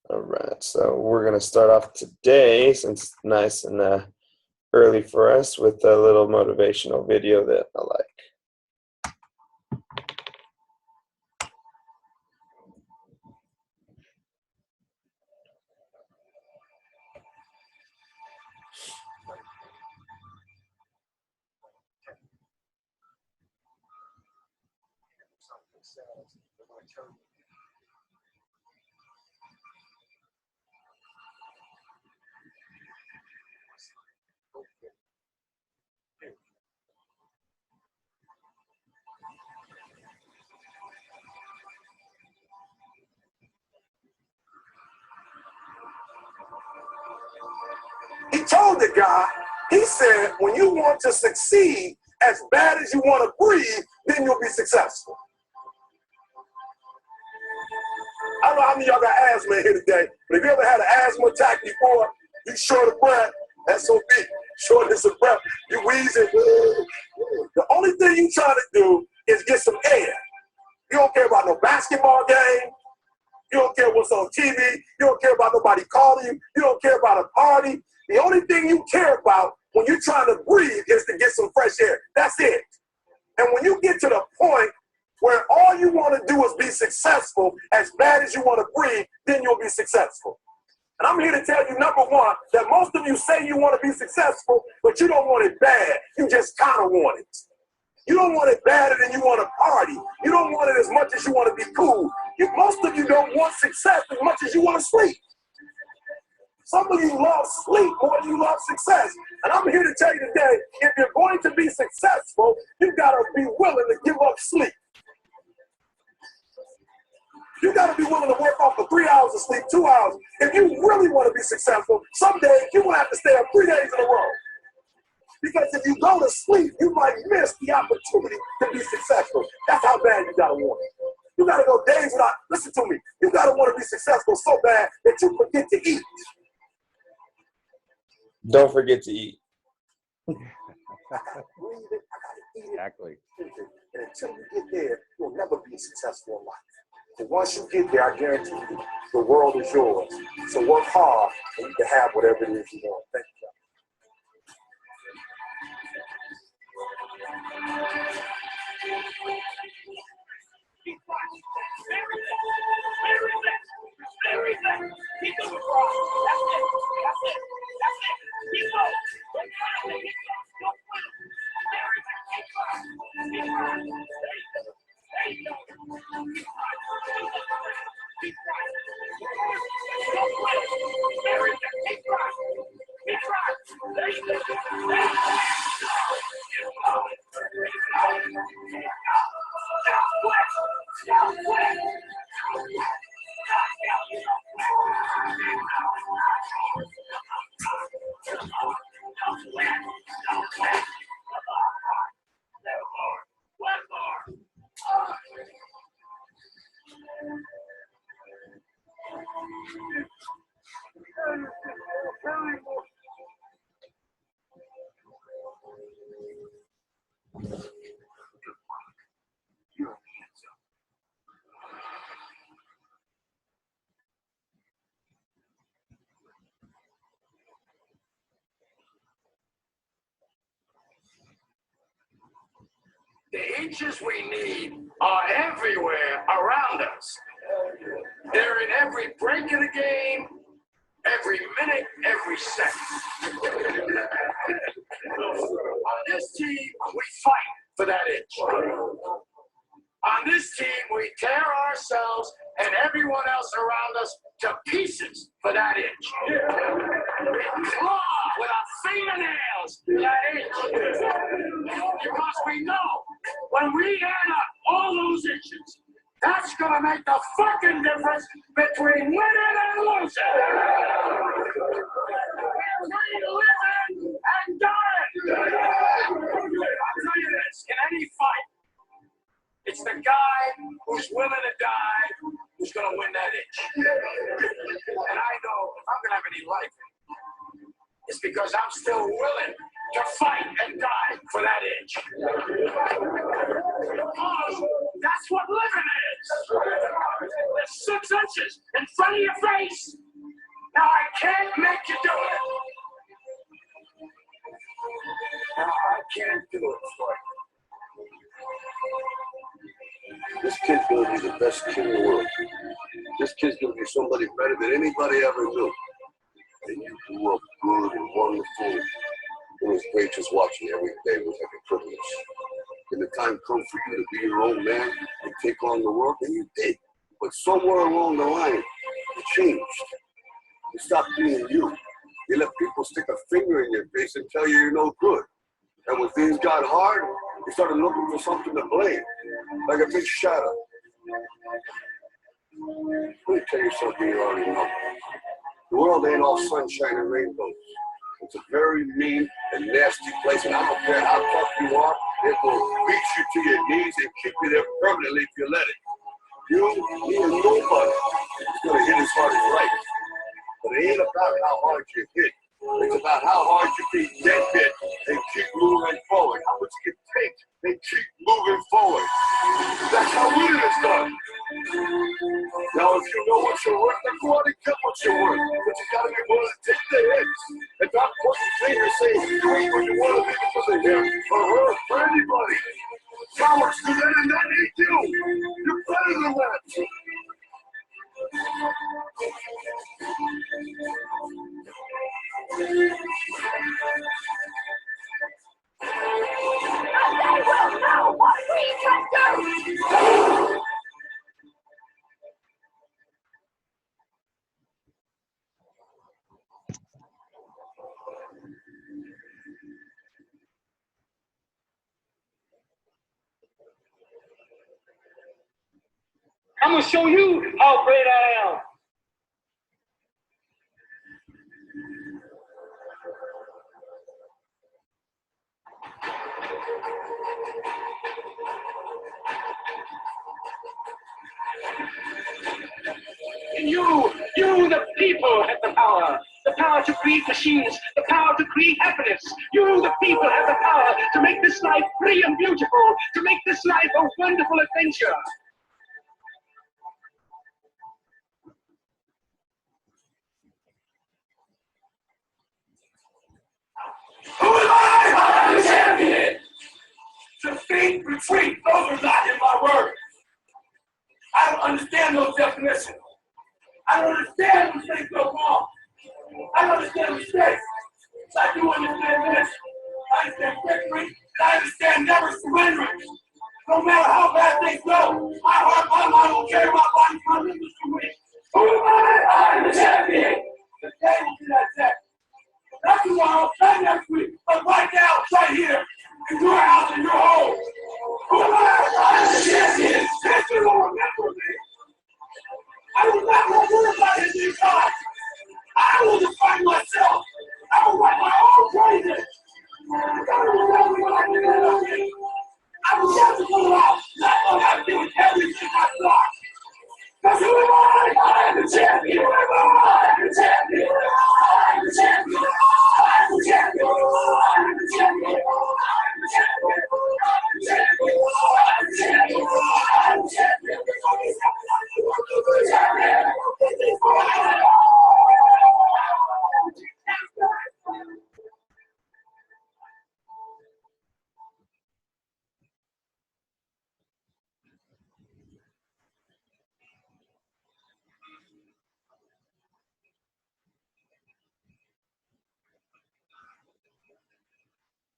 All right, so we're going to start off today, since it's nice and early for us, with a little motivational video that I like. He told the guy, he said, when you want to succeed as bad as you want to breathe, then you'll be successful. I don't know how many of y'all got asthma in here today, but if you ever had an asthma attack before, you short of breath, SOB, shortness of breath, you wheezing. The only thing you trying to do is get some air. You don't care about no basketball game. You don't care what's on TV. You don't care about nobody calling you. You don't care about a party. The only thing you care about when you're trying to breathe is to get some fresh air. That's it. And when you get to the point where all you want to do is be successful as bad as you want to breathe, then you'll be successful. And I'm here to tell you, number one, that most of you say you want to be successful, but you don't want it bad. You just kind of want it. You don't want it badder than you want to party. You don't want it as much as you want to be cool. Most of you don't want success as much as you want to sleep. Some of you love sleep more than you love success. And I'm here to tell you today, if you're going to be successful, you got to be willing to give up sleep. You got to be willing to work off for 3 hours of sleep, 2 hours. If you really want to be successful, someday you will have to stay up 3 days in a row. Because if you go to sleep, you might miss the opportunity to be successful. That's how bad you got to want it. You got to go days without, listen to me, you got to want to be successful so bad that you forget to eat. Don't forget to eat. Exactly. And until you get there, you'll never be successful in life. And once you get there, I guarantee you, the world is yours. So work hard and you can have whatever it is you want. Thank you. The inches we need are everywhere around us. They're in every break of the game, every minute, every second. On this team, we fight for that inch. On this team, we tear ourselves and everyone else around us to pieces for that inch. We claw with our fingernails for that inch. Because we know when we add up all those inches, that's going to make the fucking difference between winning and losing. Between living and dying. I'll tell you this, in any fight, it's the guy who's willing to die who's going to win that inch. And I know if I'm going to have any life, it's because I'm still willing to fight and die for that inch. Because That's what living is. It's 6 inches in front of your face. Now I can't make you do it. Now I can't do it for you. This kid's gonna be the best kid in the world. This kid's gonna be somebody better than anybody ever knew. And you grew up good and wonderful. It was great just watching you every day. It was like a privilege. When the time comes for you to be your own man and take on the world, and you did. But somewhere along the line, you changed. You stopped being you. You let people stick a finger in your face and tell you you're no good. And when things got hard, you started looking for something to blame, like a big shadow. Let me tell you something you already know. The world ain't all sunshine and rainbows. It's a very mean and nasty place, and I don't care how tough you are, it will beat you to your knees and keep you there permanently if you let it. You, me, and nobody is gonna hit as hard as life. But it ain't about how hard you hit. It's about how hard you can get hit and keep moving forward. How much you can take and keep moving forward. That's how winning is done. Now, if you know what you're worth, then go out and get what you're worth. But you gotta be willing to take the hits and not pointing fingers saying you ain't what you want to be because of him or her or anybody. Cowards do that and that ain't you. You're better than that. They will know what we can do! I'm gonna show you how great I am. You, the people, have the power. The power to create machines, the power to create happiness. You, the people, have the power to make this life free and beautiful, to make this life a wonderful adventure. Who am I? I'm the champion. Defeat, retreat, those are not in my words. I don't understand those definitions. I don't understand when things go wrong. I don't understand mistakes. I do understand this. I understand victory, and I understand never surrendering. No matter how bad things go, my heart, my mind will carry my body, my limbs to win. Who am I? I'm the champion. The day will be that day. Not tomorrow, not next week, but right now, right here, in your house, in your home. Who am I? I'm the champion. History will remember me. I will not worry about anything God. I will define myself. I will write my own praises. God will tell me what I can do. I will never go out, not what I do with everything I thought. Because who am I? I am the champion. Who am I? I am the champion. I am the champion. I am the champion. I am the champion. I am the champion. I am the champion. I am the champion. I am the champion.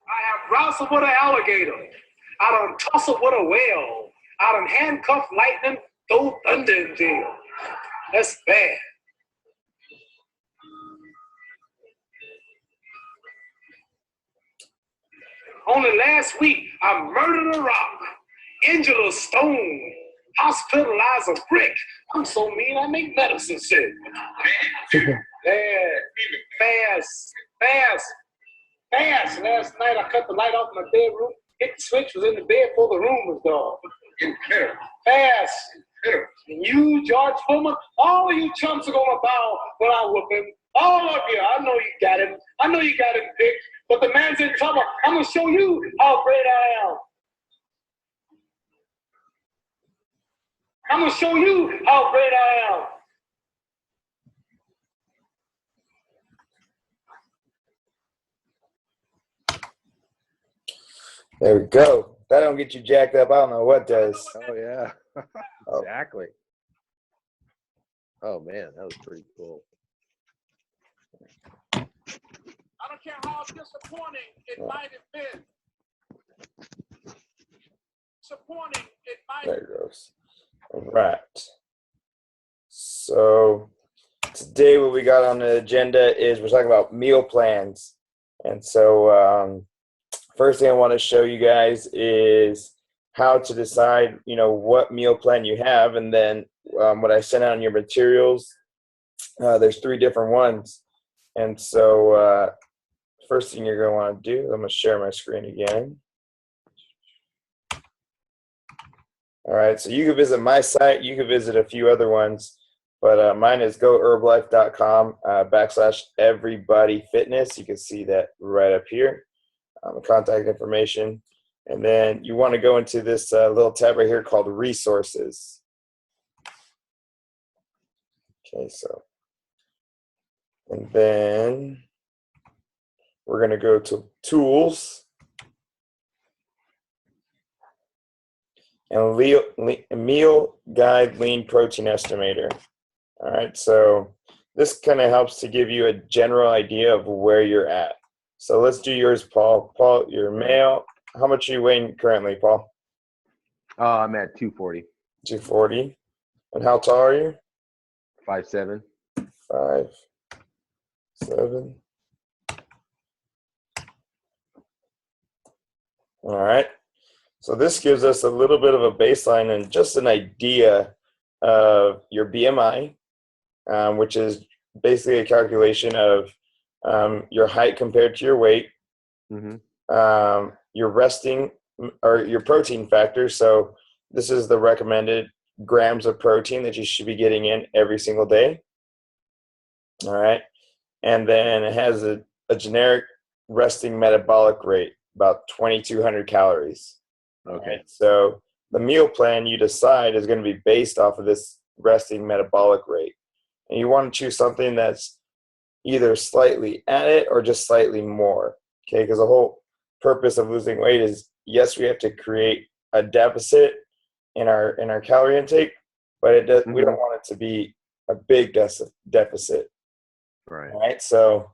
I have wrestled with an alligator. I done tussled with a whale. I done handcuffed lightning, throw thunder in jail. That's bad. Only last week, I murdered a rock, injured a stone, hospitalized a brick. I'm so mean, I make medicine sick. Fast. Last night, I cut the light off in my bedroom, hit the switch, was in the bed before the room was dark. Fast. And you, George Foreman, all of you chumps are gonna bow when I whoop him. All of you, I know you got him. I know you got him picked, but the man's in trouble. I'm gonna show you how great I am. I'm going to show you how great I am. There we go. That don't get you jacked up. I don't know what does. Oh yeah. Oh. Exactly. Oh man, that was pretty cool. I don't care how disappointing it might have been. Disappointing it might There it goes. All right. So today what we got on the agenda is we're talking about meal plans. And so first thing I want to show you guys is how to decide, what meal plan you have. And then what I sent out in your materials, there's 3 different ones. And so first thing you're going to want to do, I'm going to share my screen again. All right, so you can visit my site. You can visit a few other ones, but mine is goherblife.com /everybodyfitness. You can see that right up here, contact information. And then you want to go into this little tab right here called resources. Okay, so, and then we're going to go to tools. And meal guide lean protein estimator. All right, so this kind of helps to give you a general idea of where you're at. So let's do yours, Paul. Paul, you're male. How much are you weighing currently, Paul? I'm at 240. 240. And how tall are you? 5'7". 5'7". All right. So this gives us a little bit of a baseline and just an idea of your BMI, which is basically a calculation of your height compared to your weight, your resting or your protein factor. So this is the recommended grams of protein that you should be getting in every single day. All right. And then it has a generic resting metabolic rate, about 2,200 calories. Okay. Right? So the meal plan you decide is going to be based off of this resting metabolic rate. And you want to choose something that's either slightly at it or just slightly more. Okay, because the whole purpose of losing weight is, yes, we have to create a deficit in our calorie intake, but it does, we don't want it to be a big deficit. Right. Right. So,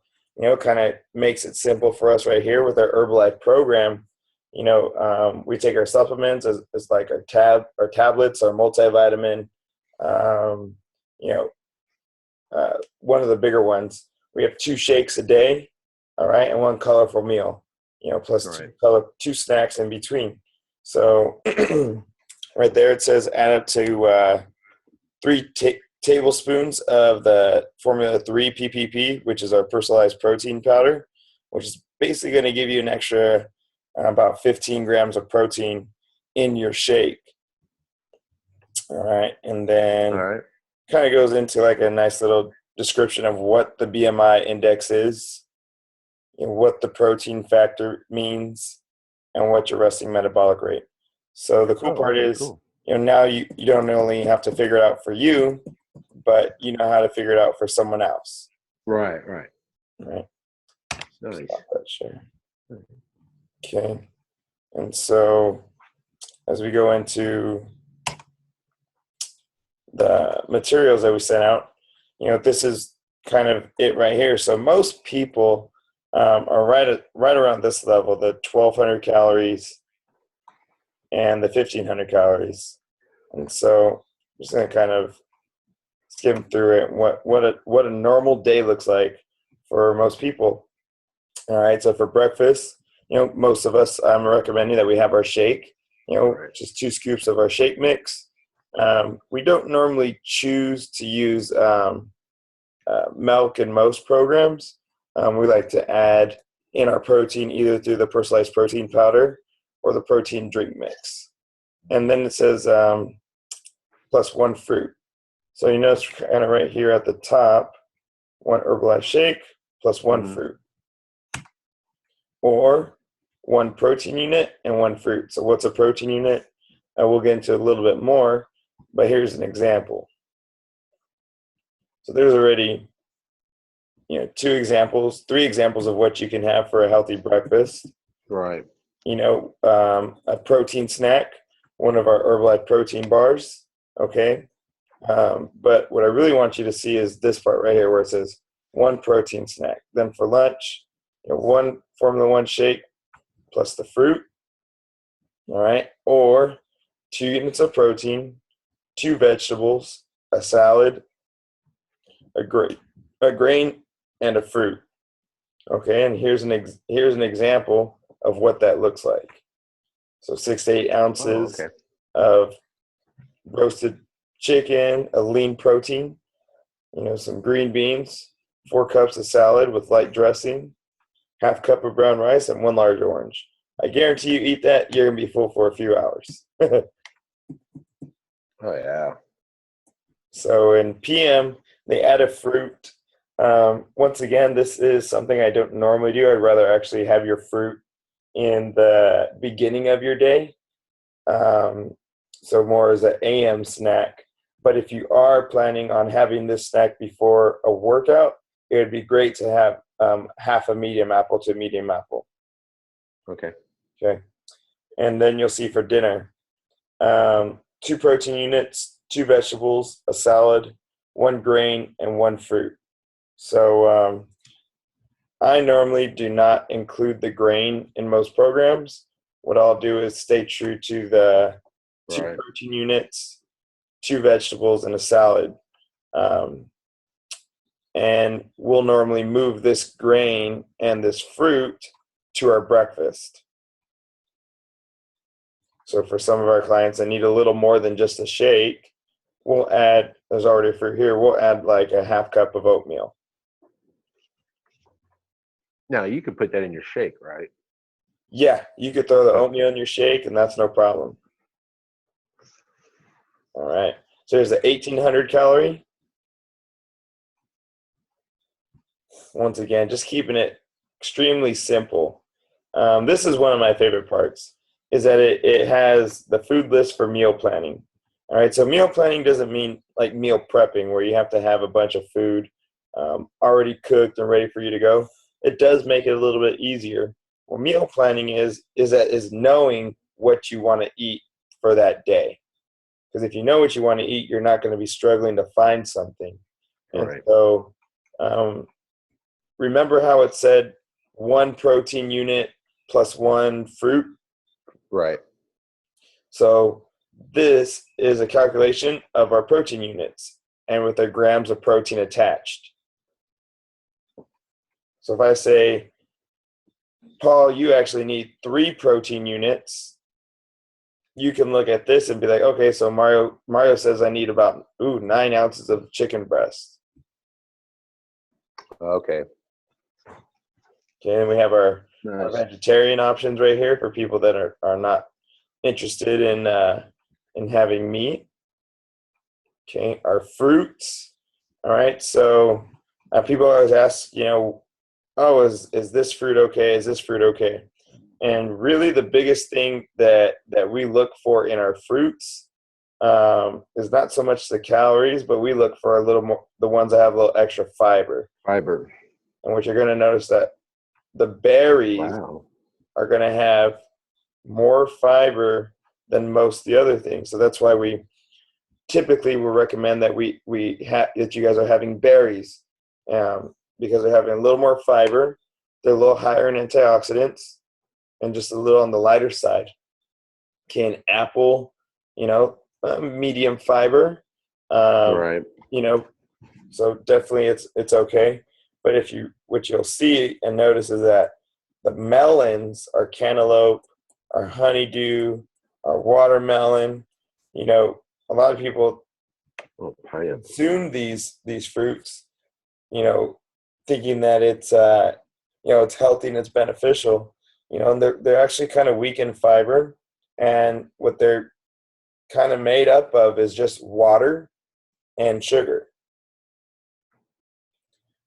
kind of makes it simple for us right here with our Herbalife program. We take our supplements as like our tablets, our multivitamin, one of the bigger ones. We have 2 shakes a day, all right, and 1 colorful meal, plus Right. 2 snacks in between. So right there it says add up to 3 tablespoons of the Formula 3 PPP, which is our personalized protein powder, which is basically going to give you an extra about 15 grams of protein in your shake. All right. And then kind of goes into like a nice little description of what the BMI index is, what the protein factor means, and what your resting metabolic rate. So the cool part is, now you don't only have to figure it out for you, but you know how to figure it out for someone else. Right. Right. Nice. Stop that share. Okay. And so as we go into the materials that we sent out, this is kind of it right here. So most people are right around this level, the 1,200 calories and the 1,500 calories. And so I'm just going to kind of skim through it, what a normal day looks like for most people. All right, so for breakfast, most of us, I'm recommending that we have our shake, just 2 scoops of our shake mix. We don't normally choose to use milk in most programs. We like to add in our protein either through the personalized protein powder or the protein drink mix. And then it says plus 1 fruit. So you notice kind of right here at the top, 1 Herbalife shake plus 1 fruit. Or 1 protein unit and 1 fruit. So what's a protein unit? We'll get into a little bit more. but here's an example. So there's already, 3 examples of what you can have for a healthy breakfast. Right. A protein snack, one of our Herbalife protein bars, okay? But what I really want you to see is this part right here where it says 1 protein snack. Then for lunch, 1 Formula 1 shake plus the fruit, all right? Or 2 units of protein, 2 vegetables, a salad, a grain, and a fruit. Okay, and here's an example of what that looks like. So 6 to 8 ounces of roasted chicken, a lean protein, some green beans, 4 cups of salad with light dressing, half cup of brown rice, and 1 large orange. I guarantee you eat that, you're gonna be full for a few hours. Oh yeah. So in PM, they add a fruit. Once again, this is something I don't normally do. I'd rather actually have your fruit in the beginning of your day. So more as an AM snack. But if you are planning on having this snack before a workout, it would be great to have half a medium apple to medium apple. Okay. Okay. And then you'll see for dinner, 2 protein units, 2 vegetables, a salad, 1 grain, and 1 fruit. So I normally do not include the grain in most programs. What I'll do is stay true to the 2 protein units, 2 vegetables, and a salad. And we'll normally move this grain and this fruit to our breakfast. So for some of our clients that need a little more than just a shake, we'll add, there's already a fruit here, we'll add like a half cup of oatmeal. Now you can put that in your shake, right? Yeah, you could throw the oatmeal in your shake and that's no problem. All right, so there's the 1,800 calorie. Once again, just keeping it extremely simple. This is one of my favorite parts, is that it has the food list for meal planning. All right, so meal planning doesn't mean like meal prepping where you have to have a bunch of food already cooked and ready for you to go. It does make it a little bit easier. What meal planning is knowing what you want to eat for that day. Because if you know what you want to eat, you're not going to be struggling to find something. And so remember how it said 1 protein unit plus 1 fruit? Right. So this is a calculation of our protein units and with their grams of protein attached. So if I say, Paul, you actually need 3 protein units, you can look at this and be like, okay, so Mario says I need about 9 ounces of chicken breast. Okay. Okay, and we have our vegetarian options right here for people that are not interested in having meat. Okay, our fruits. All right, so people always ask, oh, is this fruit okay? Is this fruit okay? And really the biggest thing that we look for in our fruits is not so much the calories, but we look for a little more, the ones that have a little extra fiber. Fiber. And what you're going to notice that the berries are going to have more fiber than most of the other things. So that's why we typically will recommend that that you guys are having berries because they're having a little more fiber. They're a little higher in antioxidants and just a little on the lighter side. Okay, an apple, medium fiber. Right. So definitely it's okay. But what you'll see and notice is that the melons, our cantaloupe, our honeydew, our watermelon, a lot of people consume these fruits, thinking that it's it's healthy and it's beneficial, and they're actually kind of weak in fiber, and what they're kind of made up of is just water and sugar.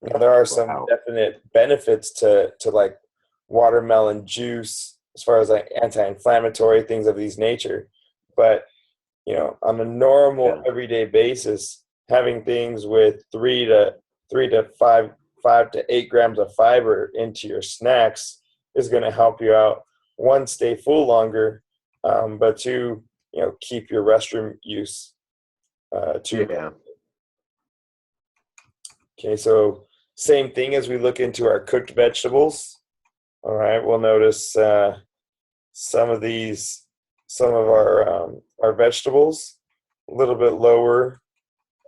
Now, there are some definite benefits to like watermelon juice as far as like anti-inflammatory things of these nature, but on a normal Yeah. everyday basis, having things with 5 to 8 grams of fiber into your snacks is going to help you out. One, stay full longer, but two, keep your restroom use too. Yeah. Okay, so same thing as we look into our cooked vegetables. All right, we'll notice some of our vegetables a little bit lower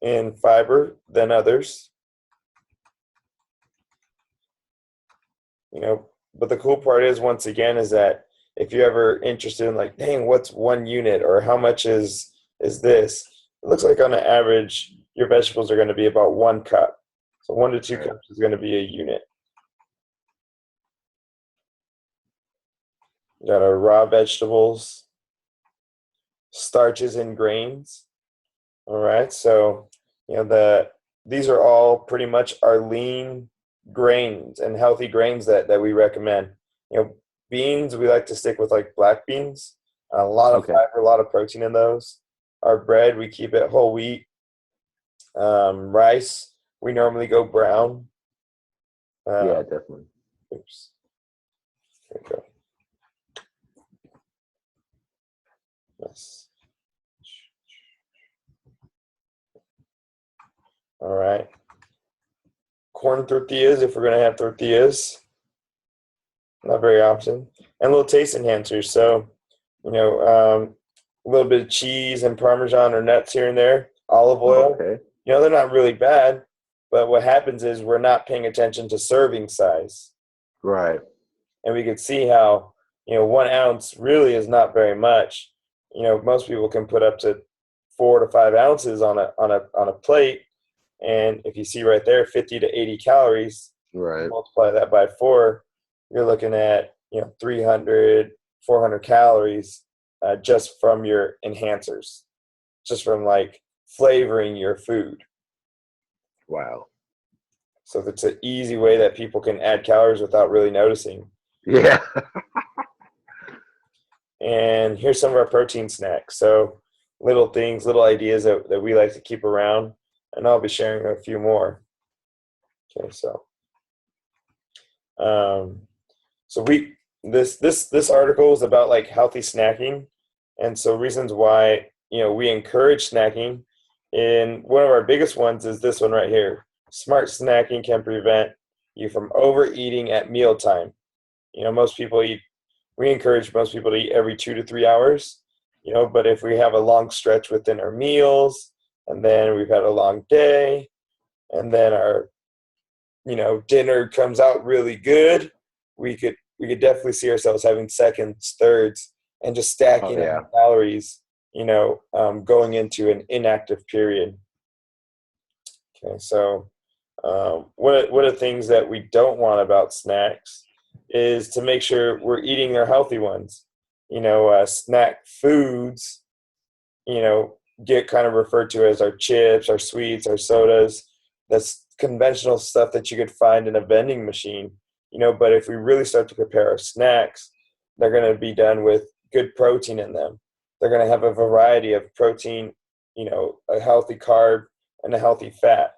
in fiber than others. But the cool part is, once again, is that if you're ever interested in like, dang, what's 1 unit or how much is this? It looks like on an average, your vegetables are going to be about 1 cup. So 1 to 2 Right. cups is going to be a unit. We got our raw vegetables, starches and grains. All right, so these are all pretty much our lean grains and healthy grains that we recommend. Beans, we like to stick with like black beans. A lot of Okay. fiber, a lot of protein in those. Our bread, we keep it whole wheat. Rice, we normally go brown. Yeah, definitely. Oops. There we go. Yes. All right. Corn tortillas, if we're going to have tortillas. Not very often. And little taste enhancers. So, a little bit of cheese and Parmesan or nuts here and there. Olive oil. Okay. They're not really bad. But what happens is we're not paying attention to serving size. Right. And we can see how, 1 ounce really is not very much. Most people can put up to 4 to 5 ounces on a plate. And if you see right there, 50 to 80 calories, Right. multiply that by 4, you're looking at 300, 400 calories just from your enhancers, just from like flavoring your food. Wow. So it's an easy way that people can add calories without really noticing. Yeah. And here's some of our protein snacks. So little things, little ideas that we like to keep around, and I'll be sharing a few more. Okay, so this article is about like healthy snacking, and so reasons why we encourage snacking. And one of our biggest ones is this one right here. Smart snacking can prevent you from overeating at mealtime. Most people eat. We encourage most people to eat every 2 to 3 hours. But if we have a long stretch within our meals, and then we've had a long day, and then our dinner comes out really good, we could definitely see ourselves having seconds, thirds, and just stacking yeah. up calories, going into an inactive period. Okay, so one of the things that we don't want about snacks is to make sure we're eating their healthy ones. Snack foods, get kind of referred to as our chips, our sweets, our sodas. That's conventional stuff that you could find in a vending machine. But if we really start to prepare our snacks, they're going to be done with good protein in them. They're going to have a variety of protein, a healthy carb and a healthy fat.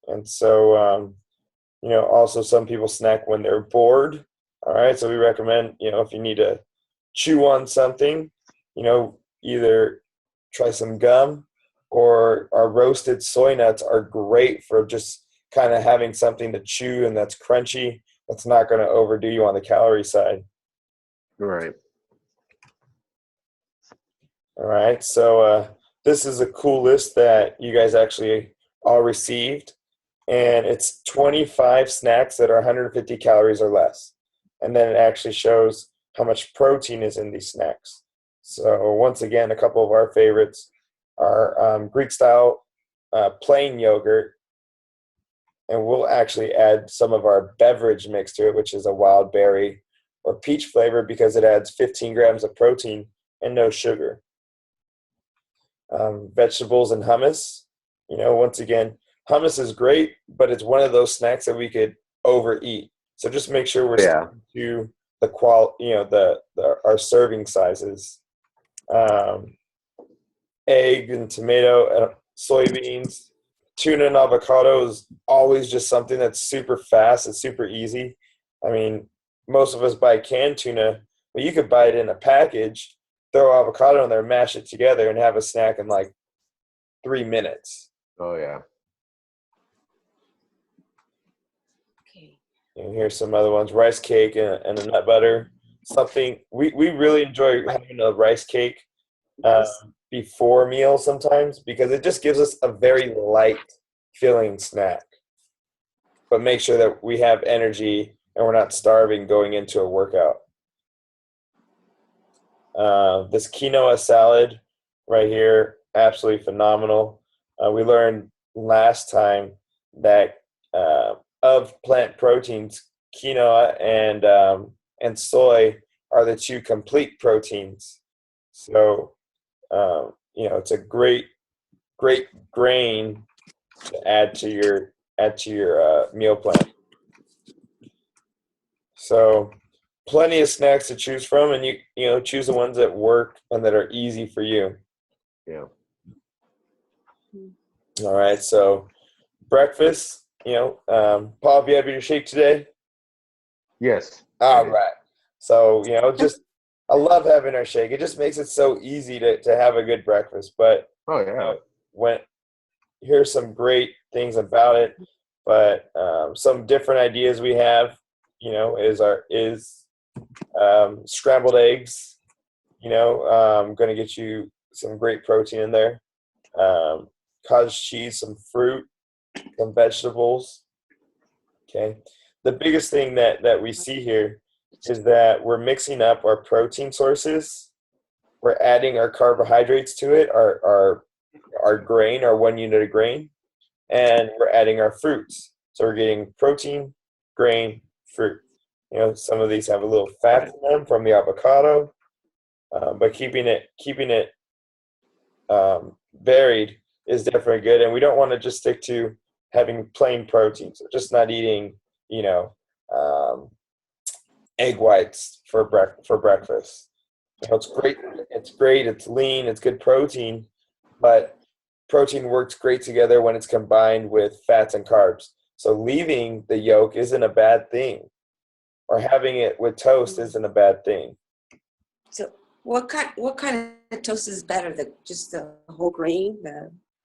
And so, also some people snack when they're bored. All right. So we recommend, if you need to chew on something, either try some gum, or our roasted soy nuts are great for just kind of having something to chew and that's crunchy. That's not going to overdo you on the calorie side. Right. All right. So this is a cool list that you guys actually all received. And it's 25 snacks that are 150 calories or less. And then it actually shows how much protein is in these snacks. So once again, a couple of our favorites are Greek-style plain yogurt. And we'll actually add some of our beverage mix to it, which is a wild berry or peach flavor, because it adds 15 grams of protein and no sugar. Vegetables and hummus. Once again, hummus is great, but it's one of those snacks that we could overeat. So just make sure we're sticking to the our serving sizes. egg and tomato and soybeans. Tuna and avocado is always just something that's super fast. It's super easy. I mean, most of us buy canned tuna, but you could buy it in a package, throw avocado in there, mash it together, and have a snack in like 3 minutes. Oh yeah. Okay. And here's some other ones: rice cake and a nut butter. Something we really enjoy having a rice cake before meals sometimes because it just gives us a very light filling snack. But make sure that we have energy and we're not starving going into a workout. This quinoa salad right here, absolutely phenomenal. We learned last time that of plant proteins, quinoa and soy are the two complete proteins. So it's a great grain to add to your meal plan. So plenty of snacks to choose from, and you choose the ones that work and that are easy for you. Yeah. All right. So breakfast. Paul, have you had your shake today? Yes. All right. So just I love having our shake. It just makes it so easy to have a good breakfast. But Oh yeah. Here's some great things about it. But some different ideas we have, is scrambled eggs. Going to get you some great protein in there. Cottage cheese, some fruit, some vegetables. Okay. The biggest thing that we see here is that we're mixing up our protein sources. We're adding our carbohydrates to it, our grain, our 1 unit of grain, and we're adding our fruits. So we're getting protein, grain, fruit. Some of these have a little fat in them from the avocado, but keeping it varied is definitely good. And we don't want to just stick to having plain protein. So just not eating, egg whites for breakfast. It's great. It's great. It's lean. It's good protein, but protein works great together when it's combined with fats and carbs. So leaving the yolk isn't a bad thing, or having it with toast isn't a bad thing. So what kind of toast is better? Just the whole grain,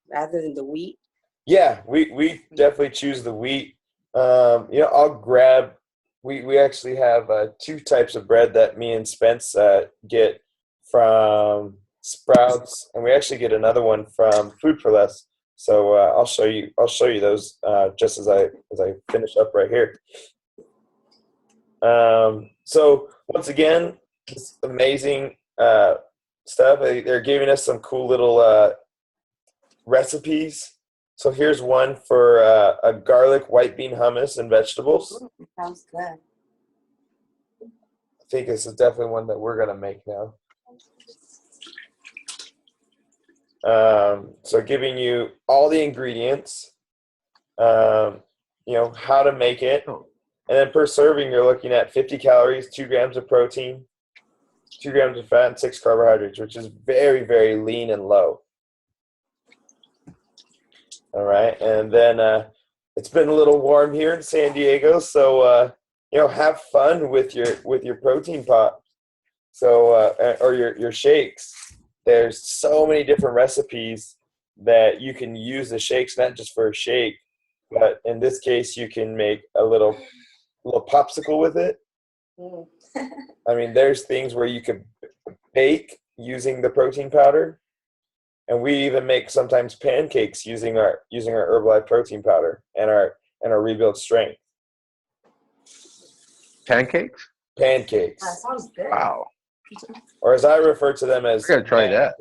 rather than the wheat? Yeah, we definitely choose the wheat. I'll grab. We actually have 2 types of bread that me and Spence get from Sprouts, and we actually get another one from Food for Less. So I'll show you those just as I finish up right here. So once again, this amazing stuff. They're giving us some cool little recipes. So here's one for a garlic white bean hummus and vegetables. Ooh, sounds good. I think this is definitely one that we're gonna make now. So giving you all the ingredients, how to make it, and then per serving you're looking at 50 calories, 2 grams of protein, 2 grams of fat, and 6 carbohydrates, which is very, very lean and low. All right, and then it's been a little warm here in San Diego, so have fun with your protein pop, so or your shakes. There's so many different recipes that you can use the shakes, not just for a shake, but in this case, you can make a little popsicle with it. Mm. I mean, there's things where you could bake using the protein powder. And we even make sometimes pancakes using our Herbalife protein powder and our Rebuild Strength. Pancakes? Pancakes, That sounds good. Wow. or as I refer to them as. I gotta try that.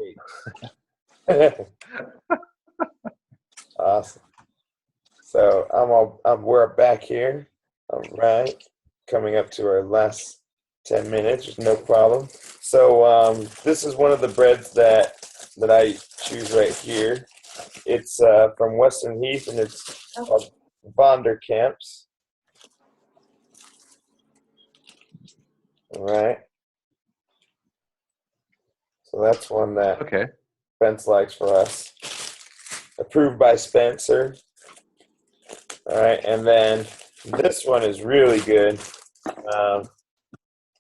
Awesome. So we're back here. All right, coming up to our last 10 minutes. No problem. So this is one of the breads that I choose right here. It's from Western Heath, and it's called Vonderkamp's. All right. So that's one that Okay. Spence likes for us. Approved by Spencer. All right, and then this one is really good.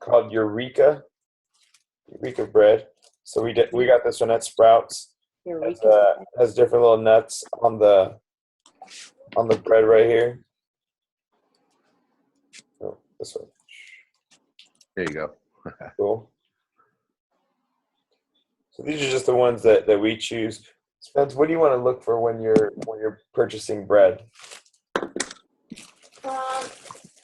Called Eureka bread. So we got this one at Sprouts. Has different little nuts on the bread right here. Oh, this one. There you go. Cool. So these are just the ones that we choose. Spence, what do you want to look for when you're purchasing bread?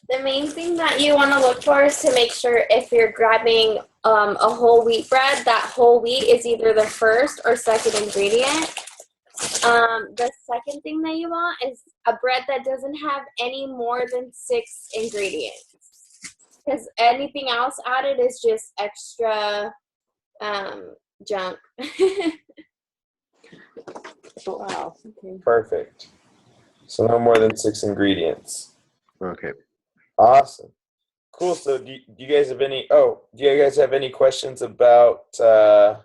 The main thing that you want to look for is to make sure if you're grabbing a whole wheat bread, that whole wheat is either the first or second ingredient. The second thing that you want is a bread that doesn't have any more than 6 ingredients. Because anything else added is just extra junk. Wow. Okay. Perfect. So no more than 6 ingredients. Okay. Awesome. Cool. So do you guys have any? Oh, do you guys have any questions about the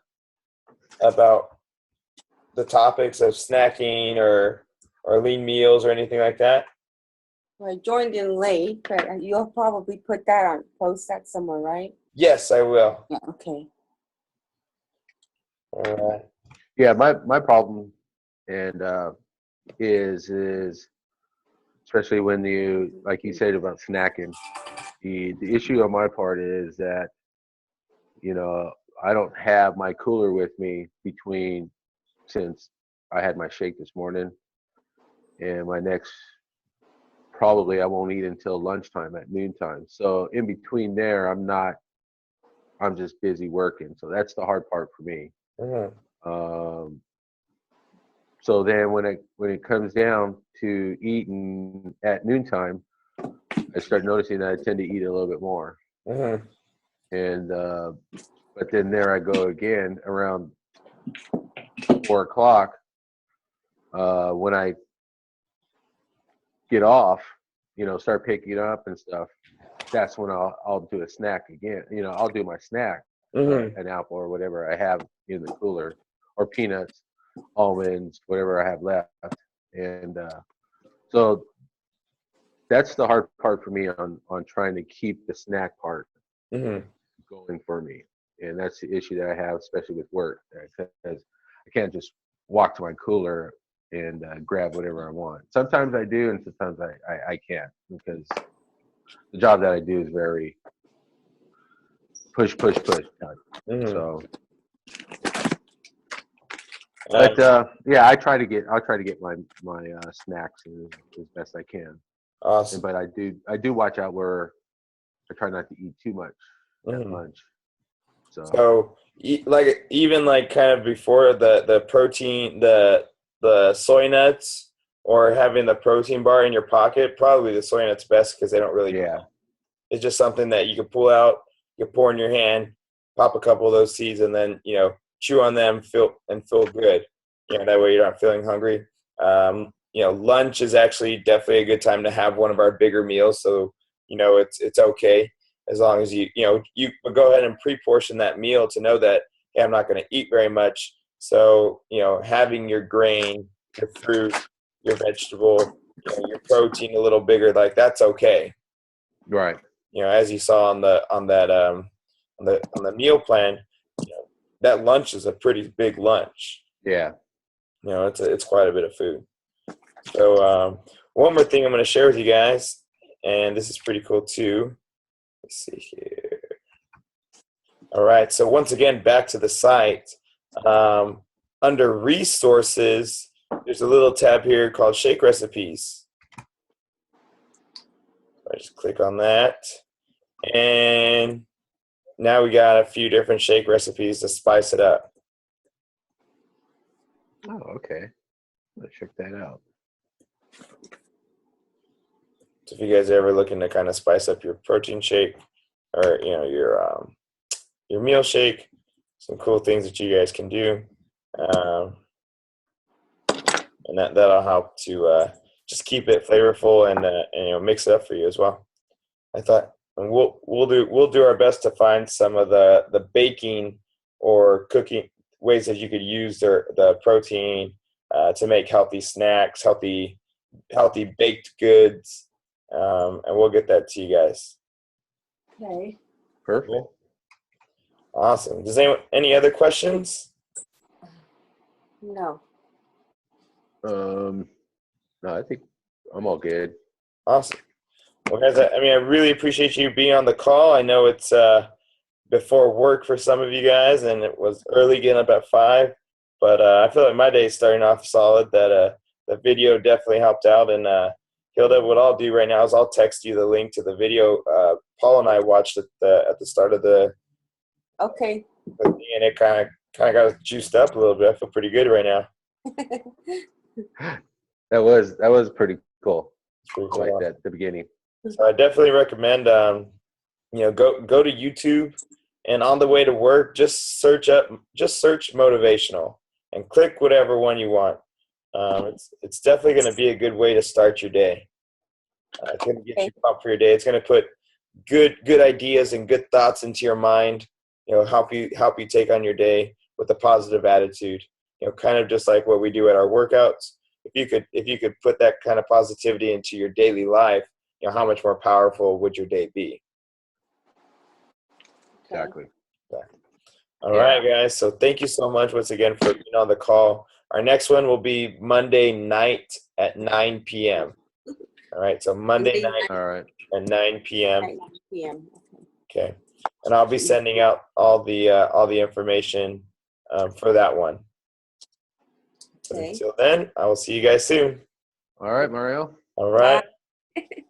topics of snacking or lean meals or anything like that? Well, I joined in late, but you'll probably post that somewhere, right? Yes, I will. Yeah. Okay. All right. Yeah, my problem and is especially when you, like you said about snacking, the issue on my part is that, you know, I don't have my cooler with me since I had my shake this morning, and my next, probably I won't eat until lunchtime at noontime. So in between there, I'm just busy working. So that's the hard part for me. Mm-hmm. So then when it comes down to eating at noontime, I start noticing that I tend to eat a little bit more. Mm-hmm. And but then there I go again around 4 o'clock. When I get off, you know, start picking up and stuff, that's when I'll do a snack again. You know, I'll do my snack, Mm-hmm. an apple or whatever I have in the cooler, or peanuts, almonds, whatever I have left. And so that's the hard part for me on trying to keep the snack part Mm-hmm. going for me. And that's the issue that I have, especially with work, because I can't just walk to my cooler and grab whatever I want. Sometimes I do, and sometimes I can't, because the job that I do is very push type. Mm-hmm. So, but yeah, I'll try to get my snacks as best I can. Awesome. But I do watch out where I try not to eat too much at lunch. So even kind of before the protein, the soy nuts, or having the protein bar in your pocket, probably the soy nuts best, because they don't really. Yeah. It's just something that you can pull out, you pour in your hand, pop a couple of those seeds, and then chew on them, feel good. That way you're not feeling hungry. Lunch is actually definitely a good time to have one of our bigger meals. So it's okay, as long as you go ahead and pre-portion that meal to know that, hey, I'm not going to eat very much. So having your grain, your fruit, your vegetable, your protein a little bigger, like that's okay. Right. As you saw on the meal plan, that lunch is a pretty big lunch. Yeah. It's quite a bit of food. So one more thing I'm going to share with you guys, and this is pretty cool too. Let's see here. All right. So once again, back to the site. Under resources, there's a little tab here called Shake Recipes. I just click on that, and now we got a few different shake recipes to spice it up. Oh, okay. Let's check that out. So if you guys are ever looking to kind of spice up your protein shake, or your meal shake, some cool things that you guys can do, and that'll help to just keep it flavorful and mix it up for you as well. I thought, and we'll do our best to find some of the baking or cooking ways that you could use the protein to make healthy snacks, healthy baked goods, and we'll get that to you guys. Okay. Perfect. Cool. Awesome. Does anyone any other questions? No. No, I think I'm all good. Awesome. Well, guys, I really appreciate you being on the call. I know it's before work for some of you guys, and it was early getting up at 5, but I feel like my day is starting off solid. That the video definitely helped out, and Hilda, what I'll do right now is I'll text you the link to the video Paul and I watched at the start of the Okay. thing, and it kind of got us juiced up a little bit. I feel pretty good right now. That was pretty cool. It's pretty I like cool. that at the beginning. So I definitely recommend, go to YouTube, and on the way to work, just search motivational and click whatever one you want. It's definitely going to be a good way to start your day. It's going to get you pumped for your day. It's going to put good ideas and good thoughts into your mind. Help you take on your day with a positive attitude. Kind of just like what we do at our workouts. If you could put that kind of positivity into your daily life, how much more powerful would your day be? Exactly. All right, guys. So thank you so much once again for being on the call. Our next one will be Monday night at 9 p.m. All right. So Monday night All right. at 9 p.m. 9 p.m. Okay. And I'll be sending out all the information for that one. But Okay. until then, I will see you guys soon. All right, Mario. All right. Bye.